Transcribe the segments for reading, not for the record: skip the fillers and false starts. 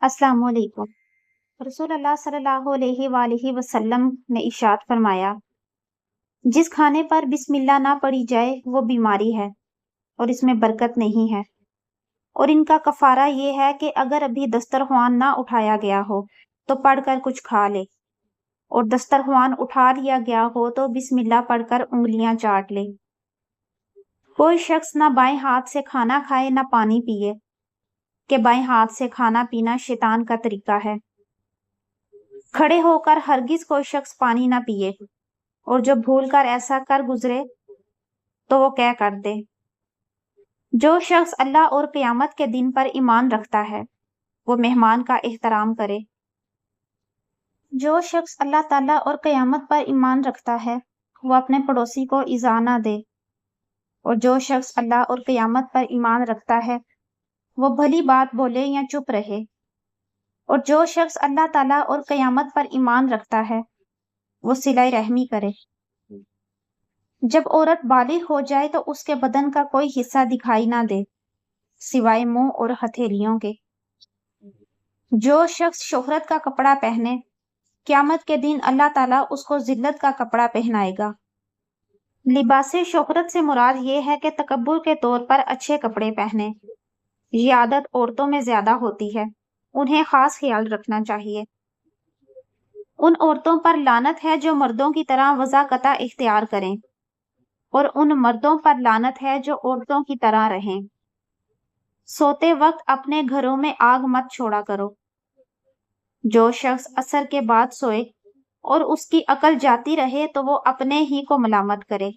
अस्सलाम वालेकुम। रसूल अल्लाह सल्लल्लाहु अलैहि वालैहि वसल्लम ने इरशाद फरमाया, जिस खाने पर बिस्मिल्लाह ना पढ़ी जाए वो बीमारी है और इसमें बरकत नहीं है। और इनका कफारा ये है कि अगर अभी दस्तरख्वान ना उठाया गया हो तो पढ़कर कुछ खा ले, और दस्तरख्वान उठा लिया गया हो तो बिस्मिल्लाह पढ़कर उंगलियां चाट ले। कोई शख्स ना बाएं हाथ से खाना खाए ना पानी पिए, कि बाएं हाथ से खाना पीना शैतान का तरीका है। खड़े होकर हरगिज कोई शख्स पानी ना पिए, और जब भूल कर ऐसा कर गुजरे तो वो क्या कर दे। जो शख्स अल्लाह और क़यामत के दिन पर ईमान रखता है वो मेहमान का एहतराम करे। जो शख्स अल्लाह ताला और क़यामत पर ईमान रखता है वो अपने पड़ोसी को इज़ा ना दे। और जो शख्स अल्लाह और क़यामत पर ईमान रखता है वो भली बात बोले या चुप रहे। और जो शख्स अल्लाह ताला और क़यामत पर ईमान रखता है वो सिलाई रहमी करे। जब औरत बालिग हो जाए तो उसके बदन का कोई हिस्सा दिखाई ना दे सिवाय मुंह और हथेलियों के। जो शख्स शोहरत का कपड़ा पहने, क़यामत के दिन अल्लाह ताला उसको जिल्लत का कपड़ा पहनाएगा। लिबासे शोहरत से मुराद ये है कि तकब्बुर के तौर पर अच्छे कपड़े पहने। ये आदत औरतों में ज्यादा होती है, उन्हें खास ख्याल रखना चाहिए। उन औरतों पर लानत है जो मर्दों की तरह वज़ाकता इख्तियार करें, और उन मर्दों पर लानत है जो औरतों की तरह रहें। सोते वक्त अपने घरों में आग मत छोड़ा करो। जो शख्स असर के बाद सोए और उसकी अकल जाती रहे तो वो अपने ही को मलामत करे।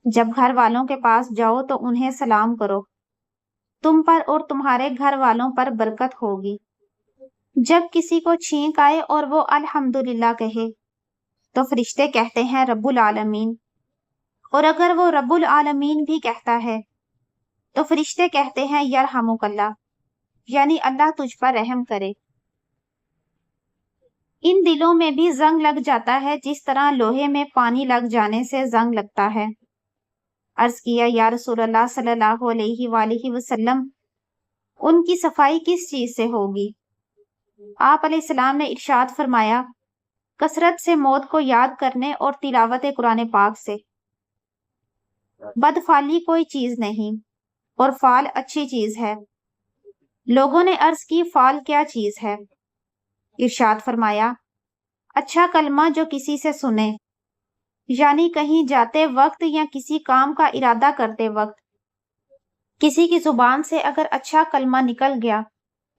जब घर वालों के पास जाओ तो उन्हें सलाम करो, तुम पर और तुम्हारे घर वालों पर बरकत होगी। जब किसी को छींक आए और वो अल्हम्दुलिल्लाह कहे तो फरिश्ते कहते हैं रब्बुल आलमीन, और अगर वो रब्बुल आलमीन भी कहता है तो फरिश्ते कहते हैं यरहमुकल्लाह, यानी अल्लाह तुझ पर रहम करे। इन दिलों में भी जंग लग जाता है जिस तरह लोहे में पानी लग जाने से जंग लगता है। अर्ज किया, या रसूलल्लाह सल्लल्लाहु अलैहि वसल्लम, उनकी सफाई किस चीज से होगी? आप अलैहिस्सलाम ने इरशाद फरमाया, कसरत से मौत को याद करने और तिलावत कुरान पाक से। बदफाली कोई चीज नहीं और फाल अच्छी चीज है। लोगों ने अर्ज की, फाल क्या चीज है? इरशाद फरमाया, अच्छा कलमा जो किसी से सुने, यानी कहीं जाते वक्त या किसी काम का इरादा करते वक्त किसी की जुबान से अगर अच्छा कलमा निकल गया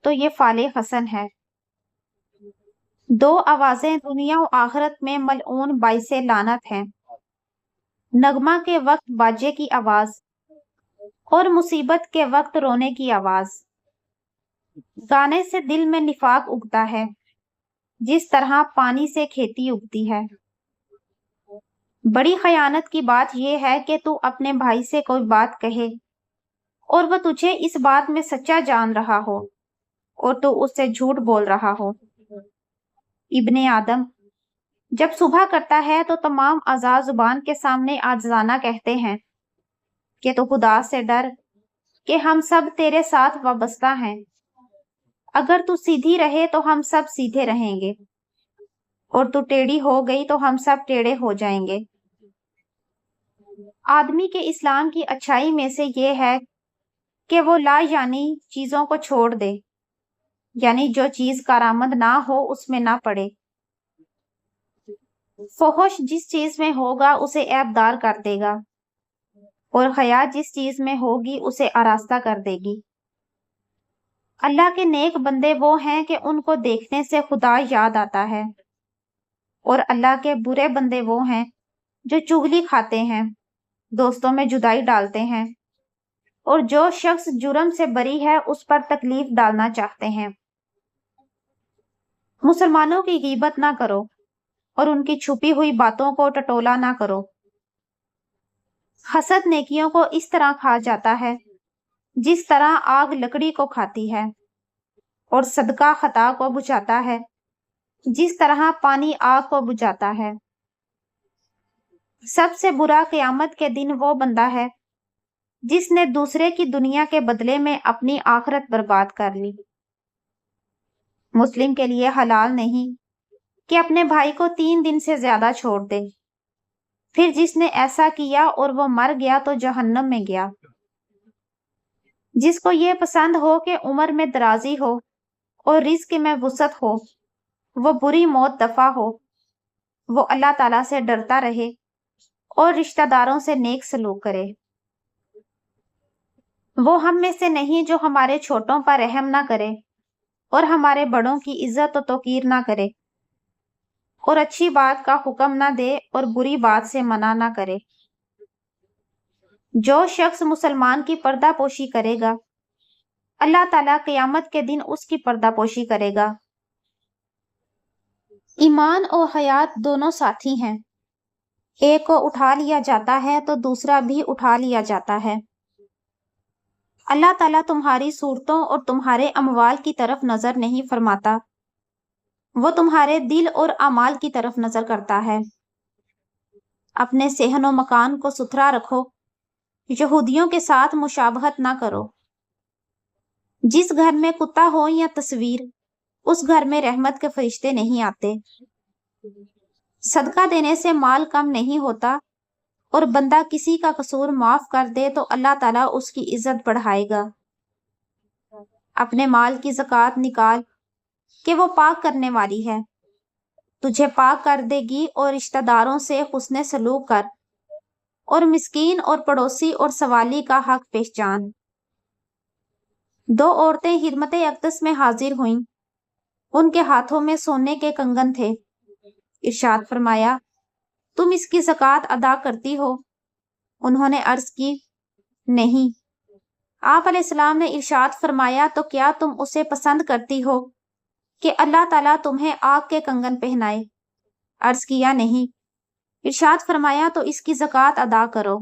तो ये फाले हसन है। दो आवाजें दुनिया और आखिरत में मलऊन बाइसे लानत हैं, नगमा के वक्त बाजे की आवाज और मुसीबत के वक्त रोने की आवाज। गाने से दिल में निफाक उगता है जिस तरह पानी से खेती उगती है। बड़ी खयानत की बात यह है कि तू अपने भाई से कोई बात कहे और वह तुझे इस बात में सच्चा जान रहा हो और तू उससे झूठ बोल रहा हो। इब्ने आदम जब सुबह करता है तो तमाम आज़ा जुबान के सामने आजिज़ाना कहते हैं कि तू खुदा से डर कि हम सब तेरे साथ वाबस्ता हैं। अगर तू सीधी रहे तो हम सब सीधे रहेंगे, और तू टेढ़ी हो गई तो हम सब टेढ़े हो जाएंगे। आदमी के इस्लाम की अच्छाई में से ये है कि वो ला यानी चीजों को छोड़ दे, यानी जो चीज कारामद ना हो उसमें ना पड़े। फहश जिस चीज में होगा उसे ऐबदार कर देगा, और हया जिस चीज में होगी उसे आरास्ता कर देगी। अल्लाह के नेक बंदे वो हैं कि उनको देखने से खुदा याद आता है, और अल्लाह के बुरे बंदे वो हैं जो चुगली खाते हैं, दोस्तों में जुदाई डालते हैं, और जो शख्स जुर्म से बरी है उस पर तकलीफ डालना चाहते हैं। मुसलमानों की गीबत ना करो और उनकी छुपी हुई बातों को टटोला ना करो। हसद नेकियों को इस तरह खा जाता है जिस तरह आग लकड़ी को खाती है, और सदका खता को बुझाता है जिस तरह पानी आग को बुझाता है। सबसे बुरा क़यामत के दिन वो बंदा है जिसने दूसरे की दुनिया के बदले में अपनी आखिरत बर्बाद कर ली। مسلم کے لیے حلال نہیں کہ اپنے بھائی کو 3 دن سے زیادہ چھوڑ دے۔ پھر جس نے ایسا کیا اور وہ مر گیا تو جہنم میں گیا۔ جس کو یہ پسند ہو کہ عمر میں درازی ہو اور رزق میں وسعت ہو، وہ بری موت دفع ہو، وہ اللہ تعالیٰ سے ڈرتا رہے اور رشتہ داروں سے نیک سلوک کرے۔ وہ ہم میں سے نہیں جو ہمارے چھوٹوں پر رحم نہ کرے اور ہمارے بڑوں کی عزت و توقیر نہ کرے، اور اچھی بات کا حکم نہ دے اور بری بات سے منع نہ کرے۔ جو شخص مسلمان کی پردہ پوشی کرے گا، اللہ تعالیٰ قیامت کے دن اس کی پردہ پوشی کرے گا۔ ایمان اور حیات دونوں ساتھی ہیں، ایک کو اٹھا لیا جاتا ہے تو دوسرا بھی اٹھا لیا جاتا ہے۔ اللہ تعالیٰ تمہاری صورتوں اور تمہارے اموال کی طرف نظر نہیں فرماتا، وہ تمہارے دل اور اعمال کی طرف نظر کرتا ہے۔ اپنے صحن و مکان کو ستھرا رکھو، یہودیوں کے ساتھ مشابہت نہ کرو۔ جس گھر میں کتا ہو یا تصویر، اس گھر میں رحمت کے فرشتے نہیں آتے۔ صدقہ دینے سے مال کم نہیں ہوتا، اور بندہ کسی کا قصور معاف کر دے تو اللہ تعالیٰ اس کی عزت بڑھائے گا۔ اپنے مال کی زکوٰۃ نکال کہ وہ پاک کرنے والی ہے، تجھے پاک کر دے گی، اور رشتہ داروں سے حسن سلوک کر، اور مسکین اور پڑوسی اور سوالی کا حق پہچان۔ 2 عورتیں خدمت اقدس میں حاضر ہوئیں، ان کے ہاتھوں میں سونے کے کنگن تھے۔ ارشاد فرمایا، تم اس کی زکوٰۃ ادا کرتی ہو؟ انہوں نے عرض کی، نہیں۔ آپ علیہ السلام نے ارشاد فرمایا، تو کیا تم اسے پسند کرتی ہو کہ اللہ تعالیٰ تمہیں آگ کے کنگن پہنائے؟ عرض کیا، نہیں۔ ارشاد فرمایا، تو اس کی زکوٰۃ ادا کرو۔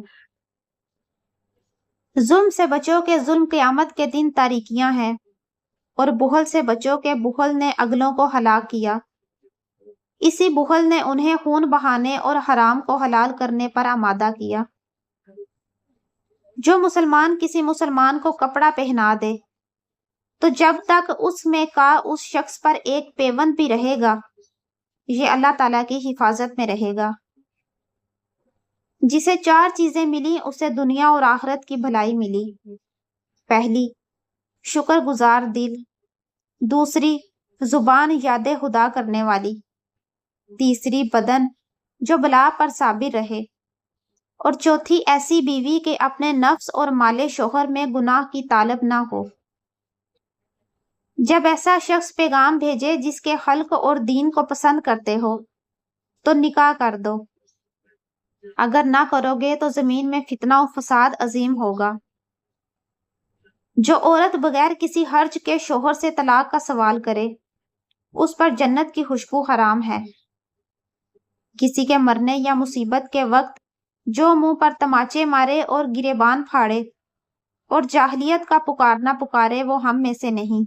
ظلم سے بچو کہ ظلم قیامت کے دن تاریکیاں ہیں، اور بخل سے بچو کہ بخل نے اگلوں کو ہلاک کیا۔ اسی بخل نے انہیں خون بہانے اور حرام کو حلال کرنے پر آمادہ کیا۔ جو مسلمان کسی مسلمان کو کپڑا پہنا دے تو جب تک اس میں کا اس شخص پر ایک پیوند بھی رہے گا، یہ اللہ تعالیٰ کی حفاظت میں رہے گا۔ جسے 4 چیزیں ملی اسے دنیا اور آخرت کی بھلائی ملی۔ پہلی، شکر گزار دل۔ دوسری، زبان یاد خدا کرنے والی۔ تیسری، بدن جو بلا پر صابر رہے۔ اور چوتھی، ایسی بیوی کہ اپنے نفس اور مال شوہر میں گناہ کی طالب نہ ہو۔ جب ایسا شخص پیغام بھیجے جس کے خلق اور دین کو پسند کرتے ہو تو نکاح کر دو، اگر نہ کرو گے تو زمین میں فتنہ و فساد عظیم ہوگا۔ جو عورت بغیر کسی حرج کے شوہر سے طلاق کا سوال کرے، اس پر جنت کی خوشبو حرام ہے۔ کسی کے مرنے یا مصیبت کے وقت جو منہ پر تماچے مارے اور گریبان پھاڑے اور جاہلیت کا پکارنا پکارے، وہ ہم میں سے نہیں۔